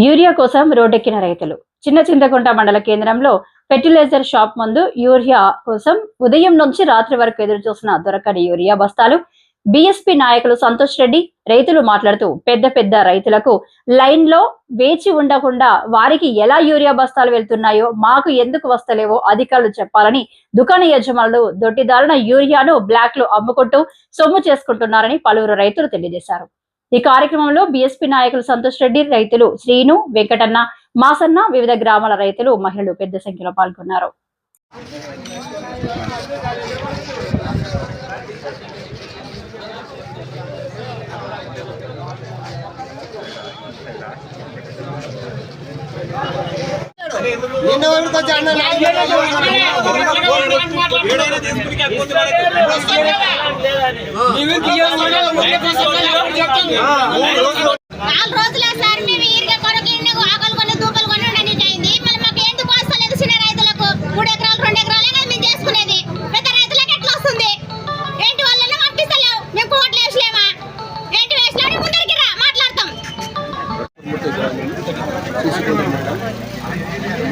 Urea కోసం రోడ్డెక్కిన రైతులు. చిన్న చింతకుంట మండల కేంద్రంలో ఫెర్టిలైజర్ షాప్ ముందు యూరియా కోసం ఉదయం నుంచి రాత్రి వరకు ఎదురు చూసిన దొరకని యూరియా బస్తాలు. బీఎస్పీ నాయకులు సంతోష్ రెడ్డి రైతులు మాట్లాడుతూ పెద్ద పెద్ద రైతులకు లైన్ లో వేచి ఉండకుండా వారికి ఎలా యూరియా బస్తాలు వెళ్తున్నాయో మాకు ఎందుకు వస్తలేవో అధికారులు చెప్పాలని దుకాణ యజమానులు దొడ్డిదారున యూరియాను బ్లాక్ లో అమ్ముకుంటూ సొమ్ము చేసుకుంటున్నారని పలువురు రైతులు తెలియజేశారు. ఈ కార్యక్రమంలో బీఎస్పీ నాయకులు సంతోష్ రెడ్డి, రైతులు శ్రీను, వెంకటన్న, మాసన్న, వివిధ గ్రామాల రైతులు, మహిళలు పెద్ద సంఖ్యలో పాల్గొన్నారు.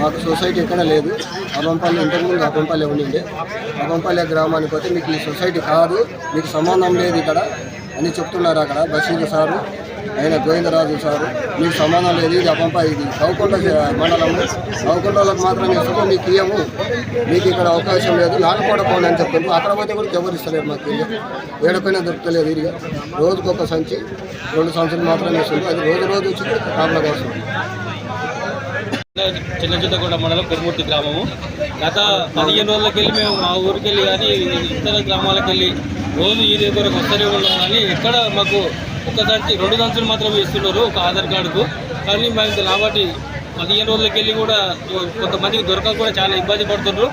మాకు సొసైటీ ఎక్కడ లేదు. అబంపల్లి ఇంతకుముందు అబంపల్లి ఉండింది. అబంపల్లి గ్రామానికి పోతే మీకు ఈ సొసైటీ కాదు, మీకు సంబంధం లేదు ఇక్కడ అని చెప్తున్నారు. అక్కడ బషీర్ సారు, ఆయన గోవిందరాజు సారు, మీకు సంబంధం లేదు, ఇది అబంపల్లి, ఇది కౌకొండ మండలము, కౌకొండలకు మాత్రమే ఇస్తాము, మీకు ఇయ్యము, మీకు ఇక్కడ అవకాశం లేదు, నాటుకోవడం అని చెప్తారు. అక్కడ పోతే కూడా ఎవరు ఇస్తలేరు, మాకు ఏడపైన దొరకలేదు. ఇది రోజుకు ఒక సంచి 2 సంచులు మాత్రమే ఇస్తుంది. అది రోజు వచ్చి కాపలా వస్తుంది. చిన్న చింతకుంట మండలం పెరుమూర్తి గ్రామము. గత 15 రోజులకి వెళ్ళి మేము మా ఊరికి వెళ్ళి కానీ ఇతర గ్రామాలకు వెళ్ళి రోజు ఈ దగ్గర వస్తూనే ఉన్నాం. కానీ ఎక్కడ మాకు ఒక్కసారి 2 సంచులు మాత్రమే ఇస్తున్నారు ఒక ఆధార్ కార్డుకు. కానీ మేము కాబట్టి 15 రోజులకి వెళ్ళి కూడా కొంతమందికి దొరకక కూడా చాలా ఇబ్బంది పడుతున్నారు.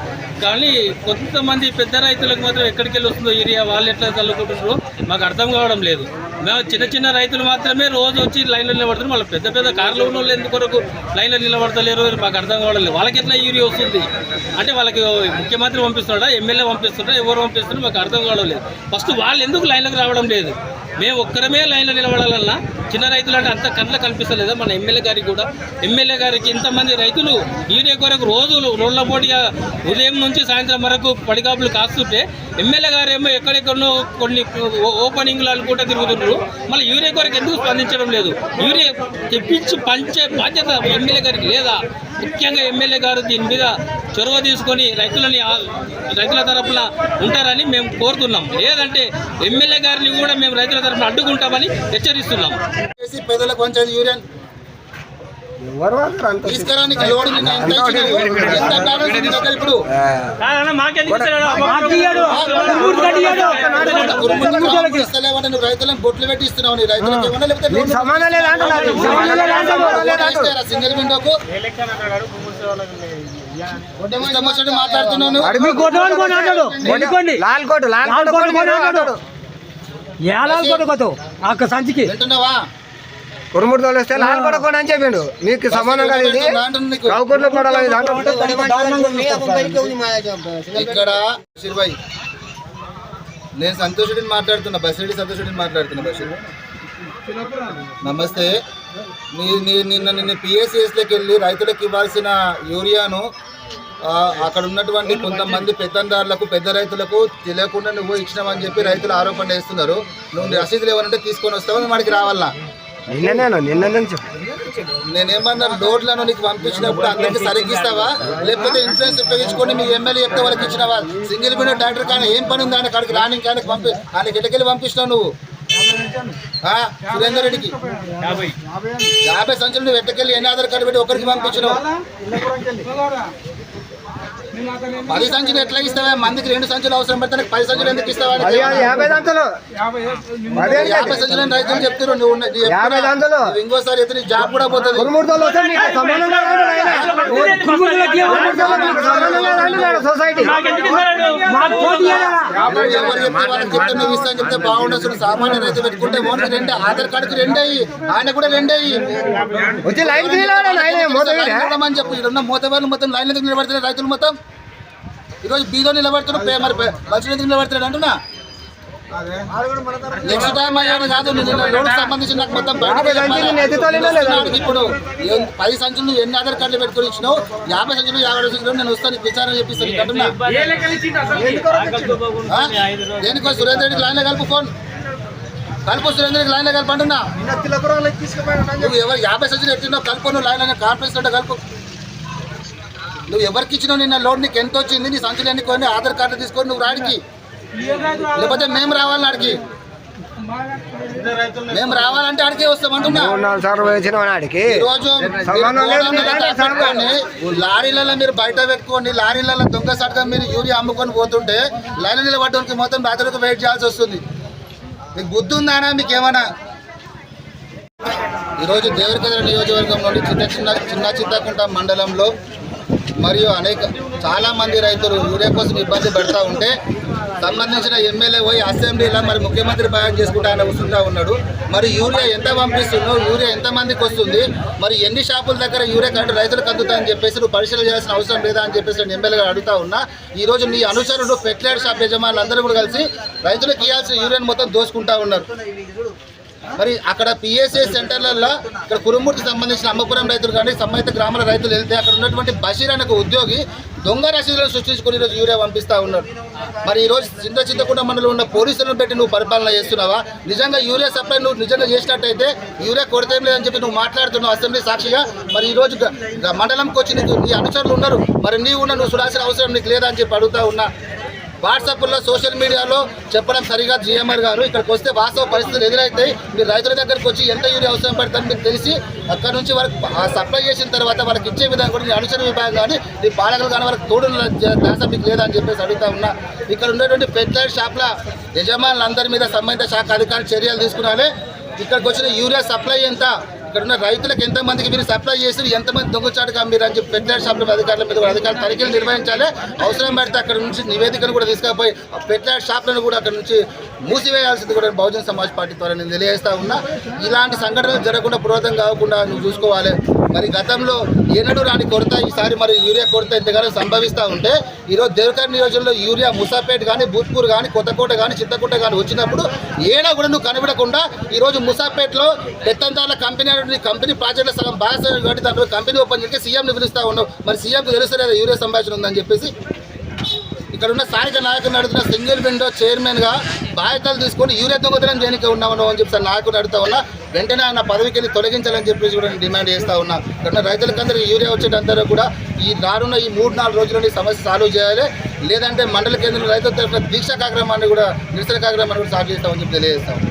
కానీ కొంతమంది పెద్ద రైతులకు మాత్రం ఎక్కడికి వెళ్ళి వస్తుందో ఏరియా వాళ్ళు ఎట్లా చల్లుకుంటున్నారో మాకు అర్థం కావడం లేదు. మేము చిన్న చిన్న రైతులు మాత్రమే రోజు వచ్చి లైన్లో నిలబడుతున్నారు. వాళ్ళ పెద్ద పెద్ద కార్లు ఉన్న వాళ్ళు ఎందుకొరకు లైన్లో నిలబడతలేరు మాకు అర్థం కావడం లేదు. వాళ్ళకి ఎట్లా యూరియా వస్తుంది అంటే వాళ్ళకి ముఖ్యమంత్రి పంపిస్తున్నాడా, ఎమ్మెల్యే పంపిస్తున్నాడా, ఎవరు పంపిస్తున్నారో మాకు అర్థం కావడం లేదు. ఫస్ట్ వాళ్ళు ఎందుకు లైన్లోకి రావడం లేదు? మేము ఒక్కరమే లైన్లో నిలబడాలన్నా చిన్న రైతులు అంటే అంత కళ్ళకు కనిపిస్తలేదా? మన ఎమ్మెల్యే గారికి కూడా, ఎమ్మెల్యే గారికి ఇంతమంది రైతులు యూరియా కొరకు రోజు రోడ్ల పోటీగా ఉదయం నుంచి సాయంత్రం వరకు పడిగాపులు కాస్తుంటే ఎమ్మెల్యే గారు ఏమో ఎక్కడెక్కడో కొన్ని ఓపెనింగ్లు అనుకుంటూ తిరుగుతున్నారు. మళ్ళీ యూరియా కొరకు ఎందుకు స్పందించడం లేదు? యూరియా తెప్పించి పంచే బాధ్యత ఎమ్మెల్యే గారికి లేదా? ముఖ్యంగా ఎమ్మెల్యే గారు దీని మీద చొరవ తీసుకొని రైతుల తరఫున ఉంటారని మేము కోరుతున్నాం. లేదంటే ఎమ్మెల్యే గారిని కూడా మేము రైతుల తరఫున అడ్డుకుంటామని హెచ్చరిస్తున్నాం. పేదలకు కొంచెం యూరియా తీసుకురానికి లోడ్ ఇప్పుడు నువ్వు రైతులను బొట్లు పెట్టిస్తున్నావు. నీ రైతులకు ఏమన్నా లేకపోతే సింగిల్ విండోకు మాట్లాడుతున్నాను. సంచికి కురుముడు తోలిస్తే లాల్ కొడకొని అని చెప్పిండు. మీకు సంబంధం కాదు. ఇక్కడ శిర్వాయి నేను సంతోష్ రెడ్డిని మాట్లాడుతున్నా. బసిరెడ్డి సంతోష్ రెడ్డిని మాట్లాడుతున్నా. బషీర్ నమస్తే. నిన్న పిఎస్సిఎస్లోకి వెళ్ళి రైతులకు ఇవ్వాల్సిన యూరియాను అక్కడ ఉన్నటువంటి కొంతమంది పెద్దందారులకు, పెద్ద రైతులకు తెలియకుండా నువ్వు ఇచ్చినావని చెప్పి రైతులు ఆరోపణ చేస్తున్నారు. నువ్వు రసీదులు ఏమనంటే తీసుకొని వస్తావా, వాడికి రావాలా? నేనేమన్నా లోడ్లను నీకు పంపించినప్పుడు అందరికీ సరిగ్గా ఇస్తావా, లేకపోతే ఇన్సూరెన్స్ ఉపయోగించుకొని మీ ఎమ్మెల్యే చెప్తే వాళ్ళకి ఇచ్చినావా? సింగిల్ విండో ట్రాక్టర్ కానీ ఏం పని ఉంది ఆయన కాడికి రానికి ఆయనకి ఆయనకి ఎటకెళ్ళి పంపించినావు నువ్వు? సురేందర్ రెడ్డికి 50 సంచులు నువ్వు ఎట్టకెళ్ళి ఎన్ని ఆధార్ కార్డు పెట్టి ఒకరికి పంపించినావు? 10 సంచులు ఎట్లా ఇస్తావా? మందికి 2 సంచులు అవసరం పడితే 10 సంచులు ఎందుకు ఇస్తావా? 50 సంచులు రైతులు చెప్తారు. నువ్వు ఇంకోసారి ఎత్తుని జాబ్ కూడా పోతుంది. నువ్వు ఇస్తా చెప్తే బాగుండదు. సామాన్య రైతు పెట్టుకుంటే మోనికి 2 ఆధార్ కార్డుకి 2 అయ్యి, ఆయన కూడా 2 అయ్యి చెప్పు. ఇక్కడ మోతవాళ్ళు మొత్తం లైన్ ఎందుకు నిలబడుతున్నారు? రైతులు మొత్తం ఈరోజు బీదో నిలబడుతున్నారు, మరి బస్సులు ఎందుకు నిలబడుతున్నాడు అంటున్నా? నెక్స్ట్ టైం అయ్యాను కాదు లోడ్కి సంబంధించి నాకు మొత్తం బయటకు ఇప్పుడు 10 సంచులు నువ్వు ఎన్ని ఆధార్ కార్డులు పెట్టుకుని ఇచ్చినావు 50 సంచులు 50 సంచులు నేను వస్తాను విచారణ చెప్పిస్తాను అంటున్నా దేనికో సురేంద్ర రెడ్డికి లైన్లో కలుపు ఫోన్ కలుపు సురేంద్ర రెడ్డికి లైన్లో కలుపు అంటున్నా నువ్వు ఎవరు 50 సంచులు ఎట్టినావు కలుపు నువ్వు లైన్ కాన్ఫరెన్స్ అంటే కలుపు నువ్వు ఎవరికి ఇచ్చినావు నిన్న లోడ్ నీకు ఎంత వచ్చింది నీ సంచులు ఎన్ని కొన్ని ఆధార్ కార్డు తీసుకొని నువ్వు రాడికి లేకపోతే మేము రావాలని ఆడికి మేము రావాలంటే ఆడికే వస్తామంటున్నా ఈరోజు లారీలలో మీరు బయట పెట్టుకోండి లారీలలో దొంగ సడగా మీరు యూరియా అమ్ముకొని పోతుంటే లైన్ నిలబడడానికి మొత్తం రాత్రికి వెయిట్ చేయాల్సి వస్తుంది మీకు బుద్ధి ఉందానా మీకు ఏమన్నా ఈరోజు దేవరకద్ర నియోజకవర్గంలోని చిన్న చింతకుంట మండలంలో మరియు చాలా మంది రైతులు యూరియా కోసం ఇబ్బంది పెడతా ఉంటే సంబంధించిన ఎమ్మెల్యే పోయి అసెంబ్లీలో మరి ముఖ్యమంత్రి భయం చేసుకుంటా ఆయన వస్తుంటా ఉన్నాడు మరి యూరియా ఎంత పంపిస్తున్నావు యూరియా ఎంతమందికి వస్తుంది మరి ఎన్ని షాపుల దగ్గర యూరియా కరెంట్ రైతులకు అందుతాయని చెప్పేసి నువ్వు పరిశీలన చేయాల్సిన అవసరం లేదా అని చెప్పేసి నేను ఎమ్మెల్యేగా అడుగుతా ఉన్నా ఈరోజు నీ అనుచరుడు ఫెర్టిలైజర్ షాప్ యజమానులు అందరూ కూడా కలిసి రైతులకు ఇవ్వాల్సిన యూరియాని మొత్తం దోసుకుంటా ఉన్నారు మరి అక్కడ పిఎస్ఏ సెంటర్లలో ఇక్కడ కురుమూర్తికి సంబంధించిన అమ్మపురం రైతులు కానీ సంబంధిత గ్రామాల రైతులు వెళ్తే అక్కడ ఉన్నటువంటి బషీర్ అనే ఉద్యోగి దొంగ రసీదులను సృష్టించుకుని ఈరోజు యూరియా పంపిస్తూ ఉన్నారు మరి ఈరోజు చింతకుంట మండలంలో ఉన్న పోలీసులను పెట్టి నువ్వు పరిపాలన చేస్తున్నావా నిజంగా యూరియా సప్లై నువ్వు నిజంగా చేసినట్టయితే యూరియా కొరత ఏం లేదని చెప్పి నువ్వు మాట్లాడుతున్నావు అసెంబ్లీ సాక్షిగా మరి ఈరోజు మండలంకి వచ్చి నీకు నీ అనుచరులు ఉన్నారు మరి నువ్వు చూడాల్సిన అవసరం నీకు లేదా అని చెప్పి అడుగుతా ఉన్నా వాట్సాప్లో సోషల్ మీడియాలో చెప్పడం సరిగా జిఎంఆర్ గారు ఇక్కడికి వస్తే వాస్తవ పరిస్థితులు ఎదురైతాయి మీరు రైతుల దగ్గరకు వచ్చి ఎంత యూరియా అవసరం పడుతుందని మీకు తెలిసి అక్కడ నుంచి వాళ్ళకి సప్లై చేసిన తర్వాత వాళ్ళకి ఇచ్చే విధానం కూడా నీ అనుచర విభాగం కానీ నీ పాలకులు కానీ వాళ్ళకి తోడు ధ్యాస మీకు లేదా అని చెప్పేసి అడుగుతా ఉన్నా ఇక్కడ ఉన్నటువంటి ఫెర్టిలైజర్ షాప్ల యజమానులందరి మీద సంబంధిత శాఖ అధికారులు చర్యలు తీసుకురాలి ఇక్కడికి వచ్చిన యూరియా సప్లై ఎంత ఇక్కడ ఉన్న రైతులకు ఎంతమందికి మీరు సప్లై చేసి ఎంతమంది దొంగచాటుగా మీరు అని చెప్పి ఫెర్టిలైజర్ షాపుల అధికారుల మీద అధికారులు తనిఖీలు నిర్వహించాలి అవసరం పడితే అక్కడ నుంచి నివేదికను కూడా తీసుకుపోయి ఫెర్టిలైజర్ షాపులను కూడా అక్కడ నుంచి మూసివేయాల్సింది కూడా బహుజన సమాజ్ పార్టీ ద్వారా నేను తెలియజేస్తా ఉన్నా ఇలాంటి సంఘటనలు జరగకుండా పురోగతం కాకుండా నువ్వు చూసుకోవాలి మరి గతంలో ఏనాడు రాని కొరత ఈసారి మరి యూరియా కొరత ఎంతగానో సంభవిస్తూ ఉంటే ఈరోజు దేవరకద్ర నియోజకవర్గంలో యూరియా ముసాపేట్ కానీ భూత్పూర్ కానీ కొత్తకోట కానీ చింతకుంట కానీ వచ్చినప్పుడు ఏనా కూడా నువ్వు కనబడకుండా ఈరోజు ముసాపేట్లో పెత్తందారుల కంపెనీ ప్రాజెక్టులో సగం బాగా కాబట్టి దాంట్లో కంపెనీ ఓపెన్ చేసి సీఎంని పిలుస్తూ ఉన్నావు మరి సీఎంకి తెలుస్తలేదు యూరియా సంభాషణ ఉందని చెప్పేసి ఇక్కడ ఉన్న స్థానిక నాయకులు అడుగుతున్న సింగిల్ విండో చైర్మన్గా బాధ్యతలు తీసుకొని యూరియా దొంగతనం చేయడానికి ఉన్నామను అని చెప్పి నాయకులు అడుగుతా ఉన్నా వెంటనే ఆయన పదవికి వెళ్ళి తొలగించాలని చెప్పేసి కూడా నేను డిమాండ్ చేస్తూ ఉన్నా ఇక్కడ రైతులకందరూ యూరియా వచ్చేటందరూ కూడా ఈ రానున్న ఈ 3-4 రోజుల్లోని సమస్య సాల్వ్ చేయాలి లేదంటే మండల కేంద్రంలో రైతుల తరఫున దీక్షా కార్యక్రమాన్ని కూడా నిరసన కార్యక్రమాన్ని కూడా సాల్వ్ చేస్తామని చెప్పి తెలియజేస్తాం